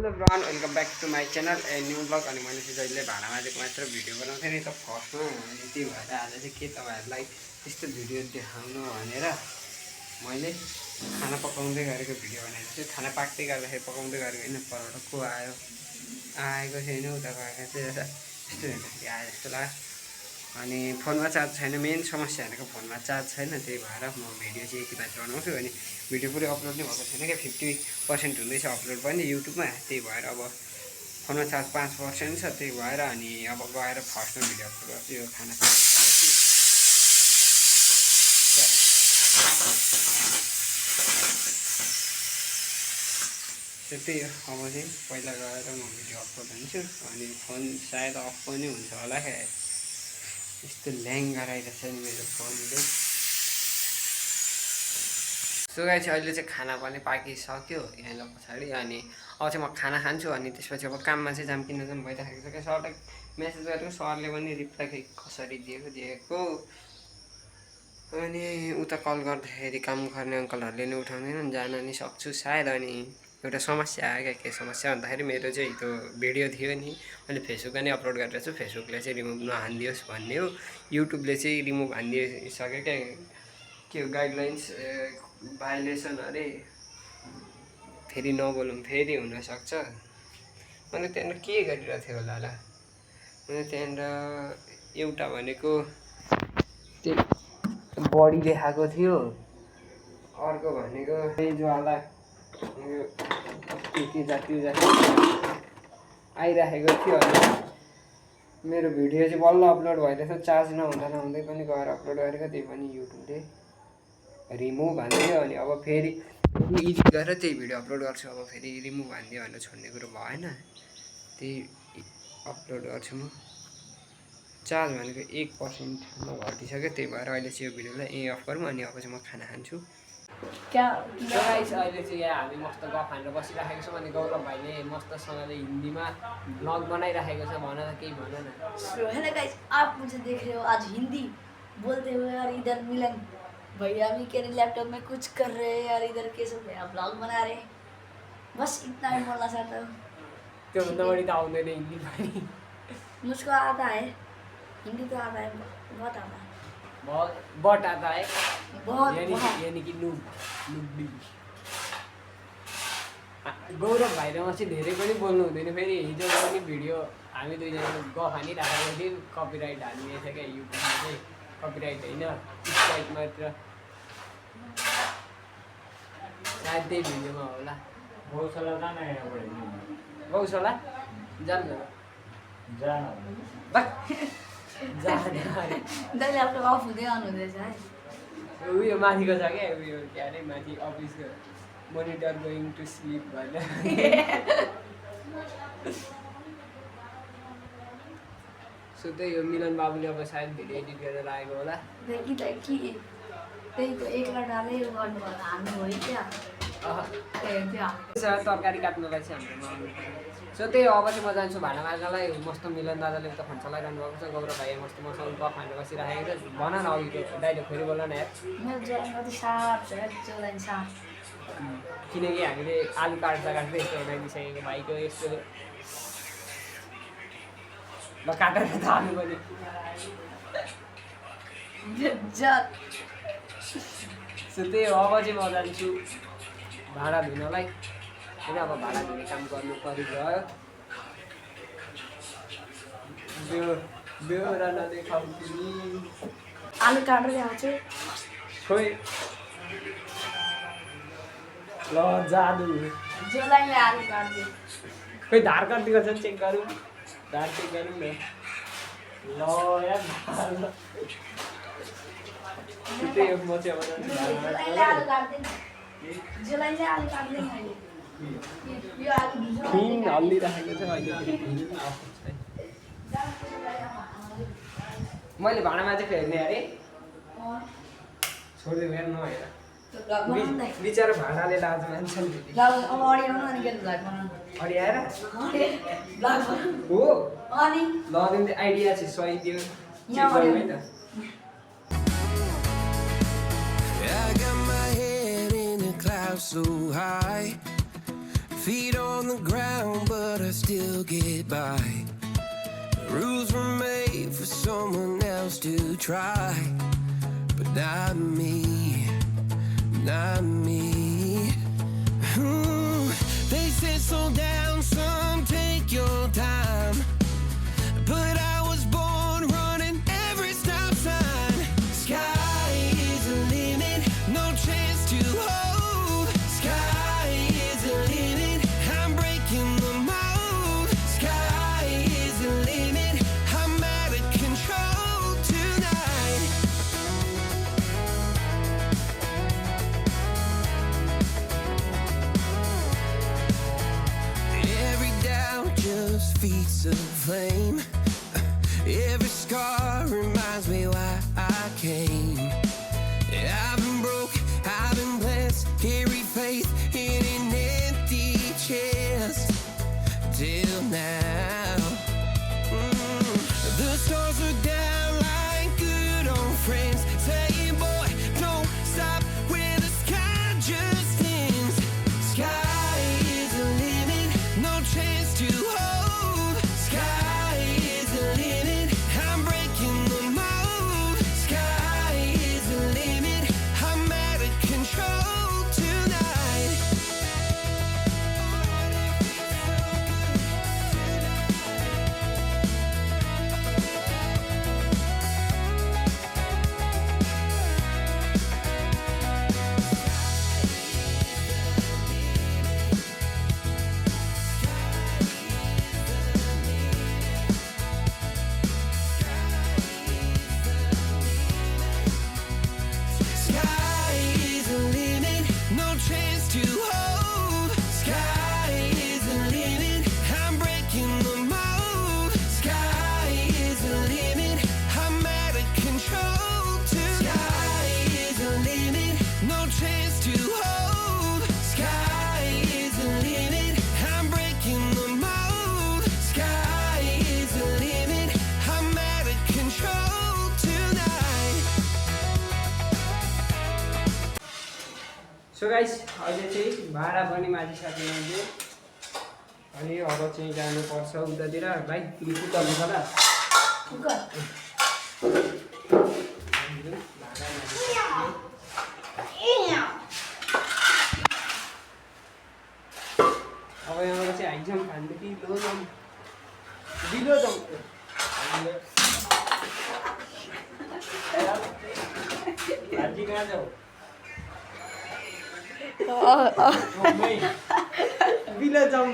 Everyone welcome back to my channel a new blog. अनि मैले चाहिँ जहिले भाँडा माझेको मात्र भिडियो बनाउँथेँ नि त फर्स्टमा, अनि त्यही भएर आज चाहिँ के तपाईँहरूलाई त्यस्तो भिडियो देखाउनु भनेर मैले खाना पकाउँदै गरेको भिडियो बनाएको छु। खाना पाक्दै गर्दाखेरि पकाउँदै गरेको होइन, परबाट को आयो आएको छैन, उता गएको चाहिँ यस्तो हेर्दाखेरि आयो जस्तो लाग्यो। अनि फोनमा चार्ज छैन, मेन समस्या भनेको फोनमा चार्ज छैन, त्यही भएर म भिडियो चाहिँ यति मात्र बनाउँछु। अनि भिडियो पुरै अपलोड नै भएको छैन क्या, 50% हुँदैछ अपलोड पनि युट्युबमा, त्यही भएर अब फोनमा चार्ज 5% छ, त्यही भएर अनि अब गएर फर्स्टमा भिडियो अपलोड गर्छु। यो खाना त्यही हो। अब चाहिँ पहिला गएर म भिडियो अपलोड हुन्छु। अनि फोन सायद अफ पनि हुन्छ होला क्या, यस्तो ल्याङ गराइरहेछ नि मेरो फोनले। सो गाइस अहिले चाहिँ खाना पनि पाकिसक्यो यहाँ पछाडि। अनि अब चाहिँ म खाना खान्छु, अनि त्यसपछि अब काममा चाहिँ जाम किन जाम भइराखेको छ क्या। सरलाई मेसेज गरेको, सरले पनि रिप्लाई कसरी दिएको। अनि उता कल गर्दाखेरि काम गर्ने अङ्कलहरूले नि उठाउँदैनन्, जान नि सक्छु सायद। अनि एउटा समस्या आयो क्या, के समस्या भन्दाखेरि मेरो चाहिँ त्यो भिडियो थियो नि, मैले फेसबुकमा नै अपलोड गरिरहेको छु, फेसबुकले चाहिँ रिमुभ नहानिदियोस् भन्ने हो, युट्युबले चाहिँ रिमुभ हानिदिइसक्यो क्या। के हो गाइडलाइन्स भाइलेसन अरे, फेरि नबोलौँ फेरि हुनसक्छ। मैले त्यहाँनिर के गरिरहेको थियो होला र, मैले त्यहाँनिर एउटा भनेको त्यो बडी देखाएको थियो, अर्को भनेको ज्वाला के जाति आइराखेको थियो। अनि मेरो भिडियो चाहिँ बल्ल अपलोड भइरहेछ, चार्ज नहुँदै पनि गएर अपलोड गरेको, त्यही पनि युट्युबले रिमुभ हानिदियो। अनि अब फेरि एडिट गरेर त्यही भिडियो अपलोड गर्छु। अब फेरि रिमुभ हानिदियो भनेर छोड्ने कुरो भएन, त्यही अपलोड गर्छु म। चार्ज भनेको 1%मा घटिसक्यो, त्यही भएर अहिले चाहिँ यो भिडियोलाई यहीँ अफ गरौँ। अनि अब चाहिँ म खाना खान्छु। गाइस अहिले चाहिँ यहाँ हामी मस्त गफ हानेर बसिराखेको छौँ। अनि गौरव भाइले मस्तसँगले हिन्दीमा ब्लग बनाइराखेको छ, भन न केही भन न। हेलो गाइस, आप मुझे देख रहे हो आज हिंदी बोलते हुए, और इधर मिलन भैया भी के लैपटॉप में कुछ कर रहे हैं, और इधर केशव भैया ब्लॉग बना रहे हैं। बस इतना ही बोलना चाहता हूँ। त्योभन्दा बढी त आउँदैन हिन्दी पनि। मुझको आता है हिंदी, तो आता है, बहुत आता है, बहुत आता है, बहुत यानी कि नुब। गौरव भाइ र म चाहिँ धेरै पनि बोल्नु हुँदैन। फेरि हिजो पनि भिडियो हामी दुईजनाको गफ हानिराखेको थियौँ, कपिराइट हालिदिएछ क्या युट्युबमा चाहिँ, कपिराइट होइन स्ट्राइक मात्र, सायद त्यही भिडियोमा होला। गौशाला जान्न दाइले आफ्नो अफ हुँदै अन हुँदैछ है। उयो माथिको छ क्या, उयो के अरे माथि अफिसको मोनिटर गोइङ टु स्लिप भनेर। सो त्यही हो, मिलन बाबुले अब सायद भिडियो एडिट गरेर लागेको होला। त्यही त एकलाई डालै गर्नु पर्दा हामी हो क्या तरकारी काट्नलाई चाहिँ हाम्रोमा आउनु पर्यो। सो त्यही हो, अब चाहिँ म जान्छु भाँडा माझ्नलाई। मस्त मिलन दादाले उता फोन चलाइरहनु भएको छ, गौरव भाइ मस्त मसँग गफ हानेर बसिराखेको छ। भन न अघिको दाइले फेरि बोल्न न यार। मेरो ज्वलन कति साफ छ, ज्वलन साफ। किनकि हामीले आलु काट्दा यस्तो बनाइदिइसकेको भाइको यस्तो ल काटेर त आलु पनि। सो त्यही हो, अब चाहिँ म जान्छु भाँडा धुनलाई, किन अब भाँडा धुने काम गर्नु परिगयो। बेहोरा नदेखाउ तिमी। आलु काटेर आउँछु खोइ ल जादु ज्वलनले आलु काट्छु। खोइ धार कति गर्छ चेक गरौँ, धार चेक गरौँ न। ल यार त्यही हो, म चाहिँ अब फिन हल्लिराखेको छ अहिले। मैले भाँडामा चाहिँ फेर्ने अरे, छोडिदिनु हेर नहेर, बिचरा भाँडाले लाज मान्छ नि। अडियाएर हो ल तिमीले आइडिया चाहिँ सही दियो, चेक गरौँ है त। I got my head in the clouds so high, Feet on the ground, but I still get by. Rules were made for someone else to try, but not me, not me. They said slow down, son, take your time, but I was born running every stop sign. Sky is the limit, no chance to hold. Sky is the limit, I'm breaking the mold. Sky is the limit, I'm out of control tonight. Every doubt just feeds the flame. Every scar reminds me why I came. I've been broke, I've been blessed, carry faith in an empty chest till now. The stars are down like good old friends, saying, boy, don't stop where the sky just ends. Sky is the limit, no chance to hold. Sky is the limit, I'm breaking the mold. Sky is the limit, I'm out of control tonight. Sky is the limit, no chance to hold. Sky is the limit, I'm breaking the mold. Sky is the limit, I'm out of control tonight. Sky is the limit, no chance to hold. Sky is the limit, I'm breaking the mold. Sky is the limit, I'm out of control tonight. So guys अहिले चाहिँ भाडा पनि माजिसकेँ मैले अनि अब चाहिँ जानुपर्छ उतातिर भाइ तिमी कुदाउनु छ ल कुकर अब यहाँबाट चाहिँ हाइजम खानु कि लो जाउँ ढिलो जाउँ भाजी कहाँ जाऊ बिलो जाउँ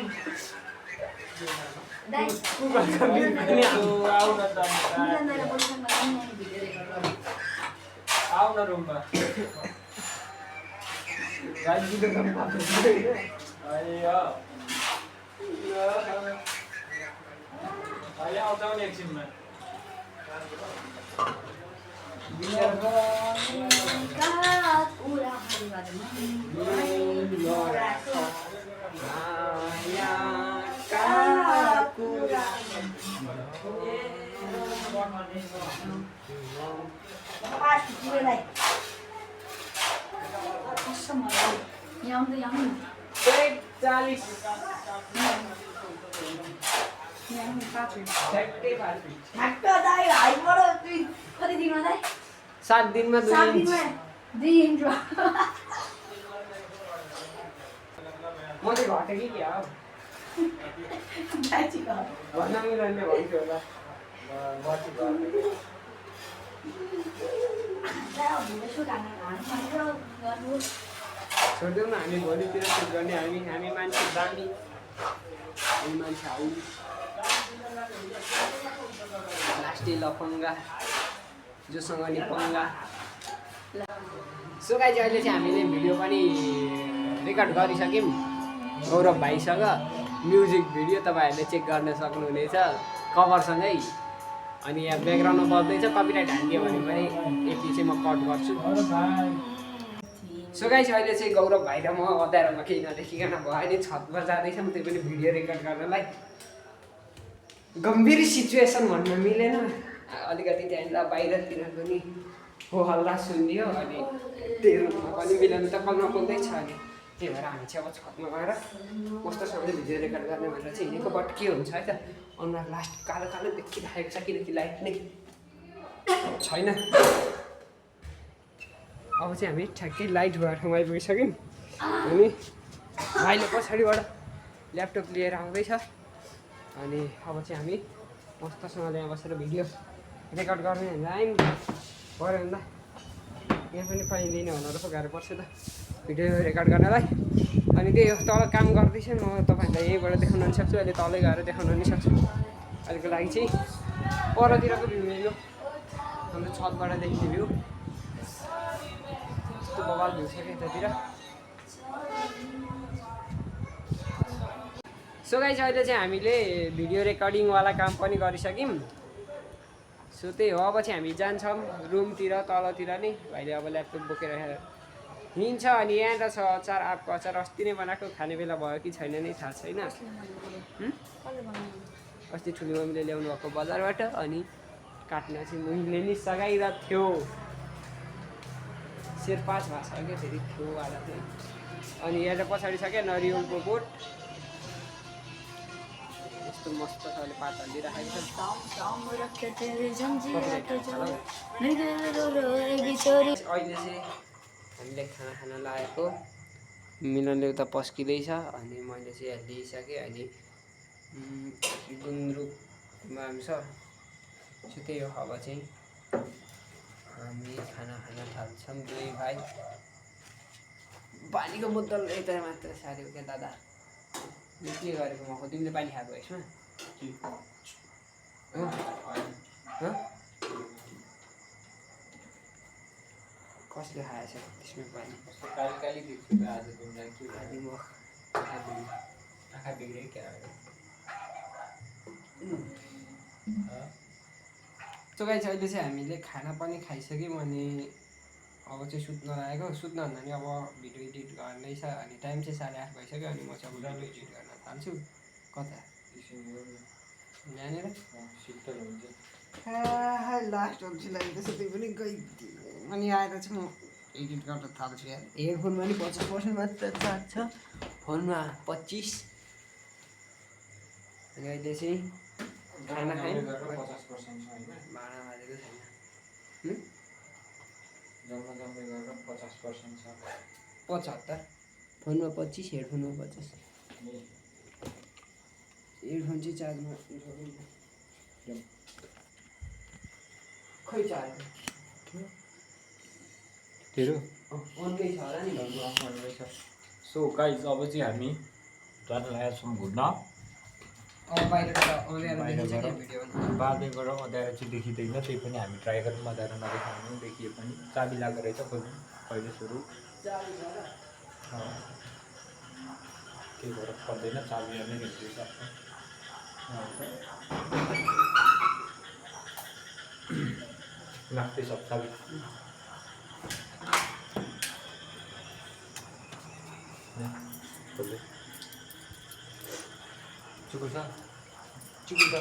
दाइ कुकरको बिल पनि आऊ न त मिलन दाइले बोल्छन् मलाई नि भिडियो रेकर्ड गर्नु आऊ न रुममा भाजी बिलो जाउँ अहिले आउँछ नि एकछिनमा कति दिनमा दाइ 7 दिनमा 2 7 इन्च दिनमा 2 इन्च म चाहिँ घटे कि क्या हो दाइ चाहिँ घर भन्न मिल्ने भन्थ्यो होला बची घटे छोडिदेऊ न हामी भोलितिर सुट गर्ने हामी मान्छे दामी हामी मान्छे हाउ लास्टे लफङ्गा जोसँग नि पङ्गा सो गाइस अहिले चाहिँ हामीले भिडियो पनि रेकर्ड गरिसक्यौँ गौरव भाइसँग म्युजिक भिडियो तपाईँहरूले चेक गर्न सक्नुहुनेछ कभरसँगै अनि यहाँ ब्याकग्राउन्डमा बज्दैछ कपिराइट हानिदियो भने पनि यति चाहिँ म कट गर्छु सो गाइस अहिले चाहिँ गौरव भाइ र म अँध्यारोमा केही नदेखिकन भयो अहिले छतमा जाँदैछौँ त्यो पनि भिडियो रेकर्ड गर्नलाई गम्भीर सिचुएसन भन्न मिलेन अलिकति त्यहाँनिर बाहिरतिर पनि हो हल्ला सुनियो अनि त्यो पनि मिलन त कलमा बोल्दैछ अनि त्यही भएर हामी चाहिँ अब छतमा गएर कस्तोसँगले भिडियो रेकर्ड गर्ने भनेर चाहिँ हिँडेको। बट के हुन्छ है त अनुहार लास्ट कालो कालो देखिरहेको छ किनकि लाइट नै छैन। अब चाहिँ हामी ठ्याक्कै लाइट भएको ठाउँमा आइपुगिसक्यौँ अनि भाइले पछाडिबाट ल्यापटप लिएर आउँदैछ अनि अब चाहिँ हामी मस्तसँगले यहाँ बसेर भिडियो रेकर्ड गर्ने भनेर आयौँ। पऱ्यो भन्दा यहाँ पनि पाइँदैन होला रहेछ, गाह्रो पर्छ त भिडियो रेकर्ड गर्नलाई। अनि त्यही हो तल काम गर्दैछ, म तपाईँहरूलाई यहीँबाट देखाउन पनि सक्छु, अहिले तलै गएर देखाउन पनि सक्छु। अहिलेको लागि चाहिँ परतिरको भ्यू हेऱ्यो हाम्रो छतबाट देखिने भ्यू यस्तो बवाल भ्यू छ कि यतातिर। सो गाइस अहिले चाहिँ हामीले भिडियो रेकर्डिङवाला काम पनि गरिसक्यौँ। सो त्यही हो अब चाहिँ हामी जान्छौँ रुमतिर तलतिर नै। भाइले अब ल्यापटप बोकेर हिँड्छ अनि यहाँ त छ अचार, आँपको अचार अस्ति नै बनाएको, खाने बेला भयो कि छैन नै थाहा छैन। अस्ति ठुलो मम्मीले ल्याउनु भएको बजारबाट अनि काट्न चाहिँ मैले नि सघाइरहेको थियो। शेर्पास भाषा क्या फेरि थियोवाला थियो। अनि यहाँ पछाडि छ क्या नरिवलको बोट, यस्तो मस्तसँगले पात हालिदिइराखेको छ। अहिले चाहिँ हामीले खाना खान लागेको, मिलनले उता पस्किँदैछ अनि मैले चाहिँ यहाँ लिइसकेँ। अहिले गुन्द्रुकमा छ। सो त्यही हो अब चाहिँ हामी खाना खान थाल्छौँ दुई भाइ। पानीको बोतल यता मात्र सार्यो क्या दादा, के गरेको म तिमीले पानी खाएको यसमा कसले खाएछ त्यसमा पानी? सो गाइस अहिले चाहिँ हामीले खाना पनि खाइसक्यौँ अनि अब चाहिँ सुत्न लागेको। सुत्न भन्दा नि अब भिडियो एडिट गर्दैछ अनि टाइम चाहिँ 8:30 भइसक्यो अनि म चाहिँ अब डल्लो एडिट गर्न थाल्छु। कता यहाँनिर लास्ट अल्छी लागेको छ, त्यही पनि गइदियो अनि आएर चाहिँ म एडिट गर्न थाल्छु। यार हेडफोनमा नि 50% मात्र चार्ज छ, फोनमा 25। अनि अहिले चाहिँ खाना खाएँ, भाँडा हालेको छैन। 75 फोनमा 25 हेडफोनमा 50। हेडफोन चाहिँ चार्जमा खै चार्ज तेरो अनकै छ होला नि। सो गाइस अब चाहिँ हामी जान लागेको छौँ घुम्न। अब बाहिरबाट बाहिरबाट अँध्यारो चाहिँ देखिँदैन, त्यही पनि हामी ट्राई गरौँ अँध्यारो नदेखाउनु। देखिए पनि चाबी लागेको रहेछ कहिले सुरु, त्यही भएर पर्दैन, चाबी नै हेर्दैछ। लाग्दैछ चाबी। चुकुर छ चुकुर त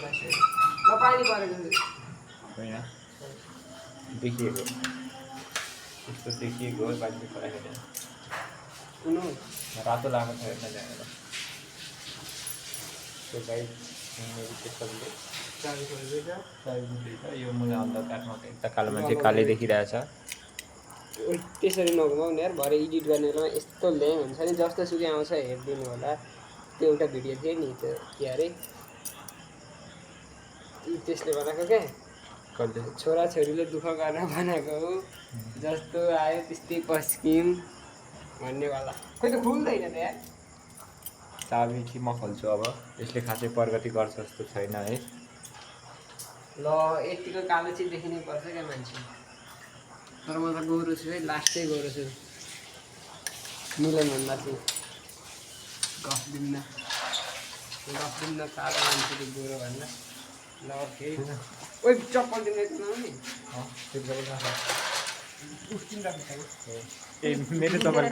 पानी परेको होइन, देखिएको त्यस्तो देखिएको हो। बाहिर पराइदिएर कुनो रातो लगाएको छ हेर्न ल्याएर। त्यो गाई त्यस्तोले चाबी खोल्दैछ। यो मुला अन्धकारमा यता कालो मान्छे कालै देखिरहेछ। त्यसरी नघुमाउनु यार, भरे एडिट गर्ने बेलामा यस्तो ल्याङ हुन्छ नि, जस्तो सुकै आउँछ हेरिदिनु होला। त्यो एउटा भिडियो थियो नि, त्यो के अरे त्यसले बनाएको क्या, कहिले छोराछोरीले दुःख गरेर बनाएको हो, जस्तो आयो त्यस्तै पस्किम भन्नेवाला। खोइ त खुल्दैन त यार। चाबी चाहिँ म खोल्छु अब, यसले खासै प्रगति गर्छ जस्तो छैन है। ल यतिको कालो चाहिँ देखिनै पर्छ क्या मान्छे, तर म त गोरु छु है, लास्टै गोरु छु। मिलन भन्दा चाहिँ गफ दिन्न कालो मान्छेले गोरु भन्दा। ल फेरि ओइ चप्पल दिनु नि ए मेरो चप्पल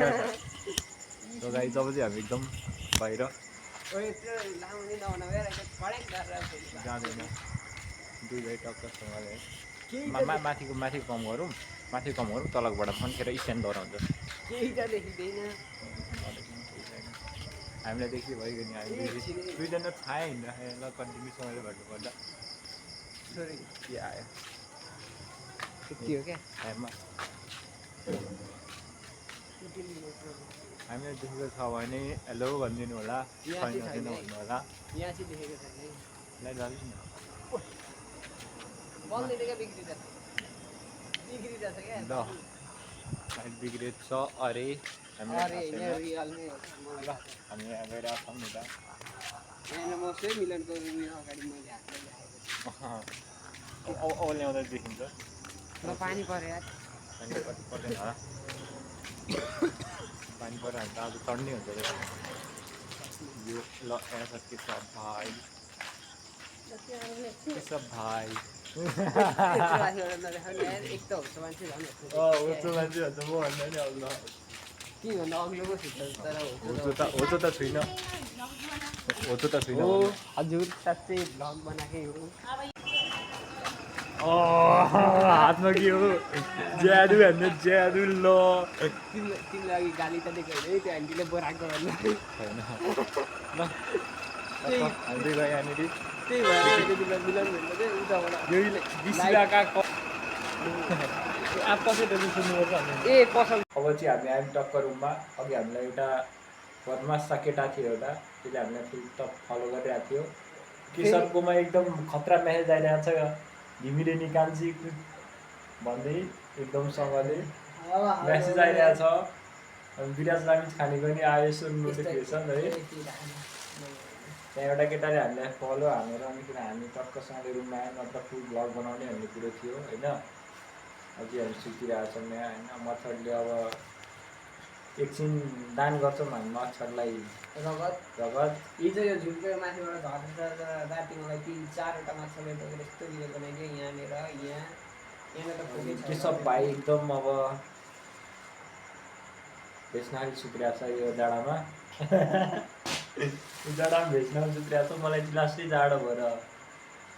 गाइस अब चाहिँ हामी एकदम बाहिर जाँदैन। दुई भाइ टक्कसँग माथि कम गरौँ, तलबाट फन्केर स्ट्यान्ड गराउँछ। केही त देखिँदैन। हामीलाई देखि भइगयो नि हामी दुईजना थाहै हिँड्दाखेरि ल कन्टिन्यूसँगले भन्नुपर्दा सरी के आयो यति हो क्या टाइममा हामीलाई देखेको छ भने हेलो भनिदिनु होला यहाँ चाहिँ छैन छैन है। भन्नु होला यहाँ चाहिँ देखेको छैन है लाई जानुहोस् न बल्दैन क्या बिग्रिरहेछ बिग्रिरहेछ क्या ल लाइट बिग्रेछ अरे अरे यहाँ रियलमै हो मलाई ल हामी यहाँ गइरहेको छौँ नि त यहाँ म चाहिँ मिलनको उयो अगाडि मैले हातले देखाएको ल्याउँदा देखिन्छ ल पानी पऱ्यो यार पानी पर्दैन होला पानी पऱ्यो भने त आज चढ्ने हुन्छ यो ल यहाँ छ के छ भाइ के छ भाइ एक त हुन्छ मान्छे झन् होचो मान्छे भन्छ म भन्दा नि अब ल के भन्दा अग्लो पो छु तर होचो त छुइनँ होचो त छुइनँ हजुर साँच्चै भ्लग बनाएकै हो हातमा के हो ज्यादु भन्दा ज्यादु ल तिमीलाई अघि गाली त दिएको होइन है त्यो आन्टीले बोराएको भन्नु होइन ल हामी गयो यहाँनिर त्यही भएर तिमीलाई मिलन भन्दा चाहिँ उताबाट यही बिसिलाका आप कसैले सुन्नुपर्छ भने ए पसल अब चाहिँ हामी आयौँ टक्क रुममा अघि हामीलाई एउटा बदमास केटा थियो एउटा त्यसले हामीलाई फुल टप फलो गरिरहेको थियो केशवकोमा एकदम खतरा मेसेज आइरहेको छ घिमिरे निकाल्ची भन्दै एकदमसँगले मेसेज आइरहेको छ अनि विराज लामिज खानेको नि आयो यसो नोटिफिकेसन है त्यहाँ एउटा केटाले हामीलाई फलो हानेर अनि किन हामी टक्कसँगले रुममा आयौँ नत्र फुल भ्लग बनाउने भन्ने कुरो थियो होइन अझै हामी सुतिरहेको छौँ यहाँ होइन मच्छरले अब एकछिन दान गर्छौँ हामी मच्छरलाई रगत रगत हिजो यो झुलको माथिबाट झर्छ राति मलाई 3-4वटा माछाले लगेर यस्तो भिडियो बनाइदियो यहाँनिर यहाँनिर त पुगेछ के सब भाइ एकदम अब भेच्नाले सुत्रिरहेको छ यो जाडामा यो जाडामा भेच्नाले सुत्रिरहेको छ मलाई चाहिँ लास्टै जाडो भएर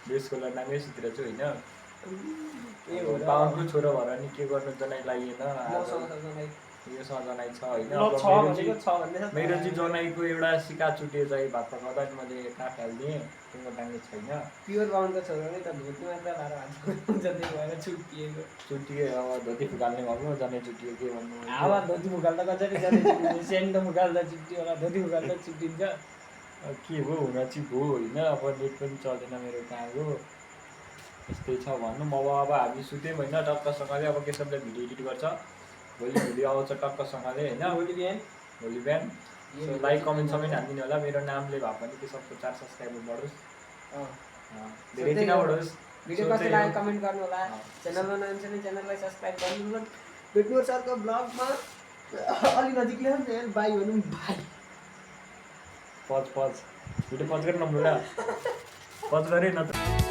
भेजको लड्नामै सुतिरहेको छु होइन पाउनको छोरो भएर नि के गर्नु जनाइ लागेन योसँग जनाइ छ होइन अब मेरो चाहिँ जनाइको एउटा सिका चुटे चाहिँ भात पकाउँदा नि मैले कहाँ फालिदिएँ टुङ्गो टाङ्गे छैन प्योर बाहुनको छोरो नै त धोती मात्र लाएर हान्छ त्यही भएर छुट्टिएको चुटियो अब धोती फुकाल्ने भएको जनै चुटियो के भन्नु हावा धोती फुकाल्दा कसरी जाने छुट्टिन्छ सेन्ट फुकाल्दा छुट्टियो होला धोती फुकाल्दा छुट्टिन्छ के हो हुन चाहिँ भयो होइन अब नेट पनि चल्दैन मेरो कहाँको यस्तै छ भनौँ अब हामी सुत्यौँ होइन टक्कसँगले अब केशवले भिडियो एडिट गर्छ भोलि भिडियो आउँछ टक्कसँगले होइन भोलि बिहान सो लाइक कमेन्ट समेन्ट हालिदिनु होला मेरो नामले भए पनि केशवको 4 सब्सक्राइबर बढोस् धेरै किन बढोस् भिडियो कस्तो लाग्यो कमेन्ट गर्नु होला च्यानलमा नयाँ छ भने च्यानललाई सब्स्क्राइब गर्नु होला भेट्नु सरको ब्लगमा अलि नजिक ल्याउनु नि भाइ भनौँ भाइ पज भिडियो पज गरेर नमुला पज गरे न त